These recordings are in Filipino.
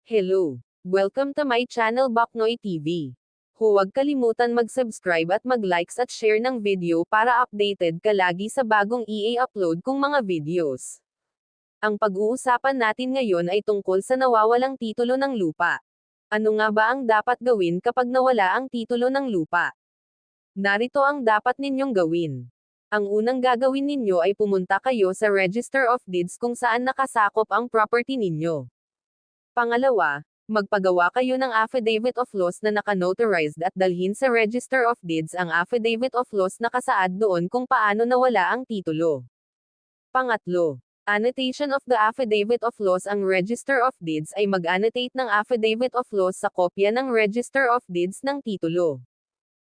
Hello! Welcome to my channel Baknoy TV. Huwag kalimutan mag-subscribe at mag-likes at share ng video para updated ka lagi sa bagong i-upload kong mga videos. Ang pag-uusapan natin ngayon ay tungkol sa nawawalang titulo ng lupa. Ano nga ba ang dapat gawin kapag nawala ang titulo ng lupa? Narito ang dapat ninyong gawin. Ang unang gagawin ninyo ay pumunta kayo sa Register of Deeds kung saan nakasakop ang property ninyo. Pangalawa, magpagawa kayo ng Affidavit of Loss na naka-notarized at dalhin sa Register of Deeds ang Affidavit of Loss na nakasaad doon kung paano nawala ang titulo. Pangatlo, annotation of the Affidavit of Loss. Ang Register of Deeds ay mag-annotate ng Affidavit of Loss sa kopya ng Register of Deeds ng titulo.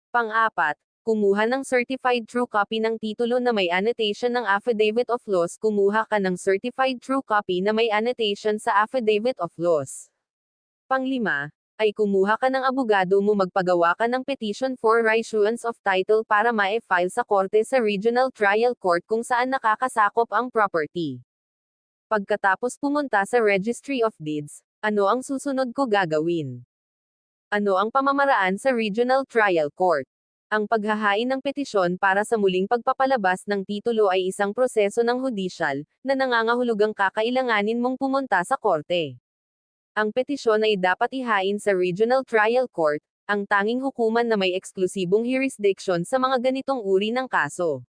Pang-apat, kumuha ng certified true copy ng titulo na may annotation ng Affidavit of Loss. Kumuha ka ng certified true copy na may annotation sa Affidavit of Loss. Panglima, ay kumuha ka ng abogado mo. Magpagawa ka ng petition for reissuance of title para ma-file sa korte sa Regional Trial Court kung saan nakakasakop ang property. Pagkatapos pumunta sa Registry of Deeds, ano ang susunod ko gagawin? Ano ang pamamaraan sa Regional Trial Court? Ang paghahain ng petisyon para sa muling pagpapalabas ng titulo ay isang proseso ng hudisyal, na nangangahulugang kakailanganin mong pumunta sa korte. Ang petisyon ay dapat ihain sa Regional Trial Court, ang tanging hukuman na may eksklusibong jurisdiction sa mga ganitong uri ng kaso.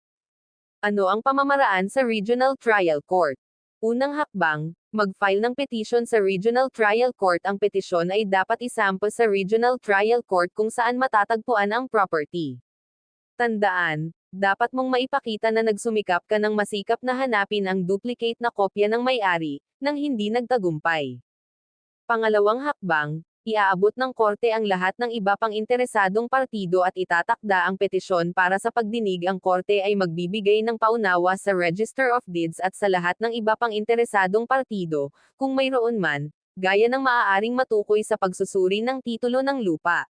Ano ang pamamaraan sa Regional Trial Court? Unang hakbang, mag-file ng petition sa Regional Trial Court. Ang petisyon ay dapat isampa sa Regional Trial Court kung saan matatagpuan ang property. Tandaan, dapat mong maipakita na nagsumikap ka ng masikap na hanapin ang duplicate na kopya ng may-ari, nang hindi nagtagumpay. Pangalawang hakbang, iaabot ng korte ang lahat ng iba pang interesadong partido at itatakda ang petisyon para sa pagdinig. Ang korte ay magbibigay ng paunawa sa Register of Deeds at sa lahat ng iba pang interesadong partido, kung mayroon man, gaya ng maaaring matukoy sa pagsusuri ng titulo ng lupa.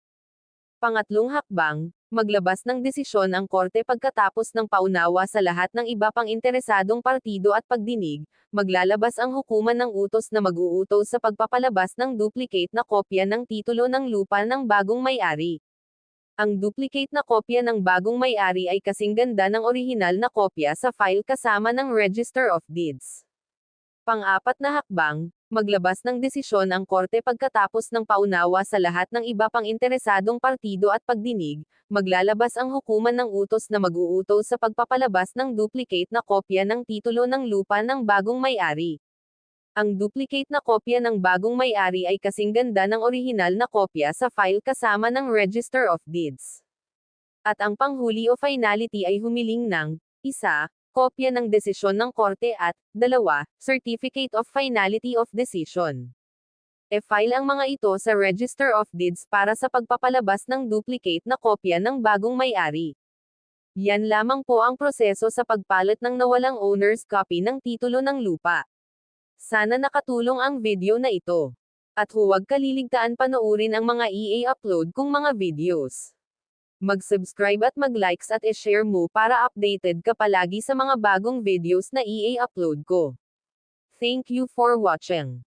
Pangatlong hakbang, maglabas ng desisyon ang korte pagkatapos ng paunawa sa lahat ng iba pang interesadong partido at pagdinig, maglalabas ang hukuman ng utos na mag-uutos sa pagpapalabas ng duplicate na kopya ng titulo ng lupa ng bagong may-ari. Ang duplicate na kopya ng bagong may-ari ay kasing ganda ng orihinal na kopya sa file kasama ng Register of Deeds. Pang-apat na hakbang, maglabas ng desisyon ang korte pagkatapos ng paunawa sa lahat ng iba pang interesadong partido at pagdinig, maglalabas ang hukuman ng utos na mag-uutos sa pagpapalabas ng duplicate na kopya ng titulo ng lupa ng bagong may-ari. Ang duplicate na kopya ng bagong may-ari ay kasing ganda ng orihinal na kopya sa file kasama ng Register of Deeds. At ang panghuli o finality ay humiling ng 1. Kopya ng desisyon ng korte at 2. Certificate of Finality of Decision. E-file ang mga ito sa Register of Deeds para sa pagpapalabas ng duplicate na kopya ng bagong may-ari. Yan lamang po ang proseso sa pagpalit ng nawalang owner's copy ng titulo ng lupa. Sana nakatulong ang video na ito. At huwag kaliligtaan panoorin ang mga i-upload kong mga videos. Mag-subscribe at mag-likes at i-share mo para updated ka palagi sa mga bagong videos na i-upload ko. Thank you for watching.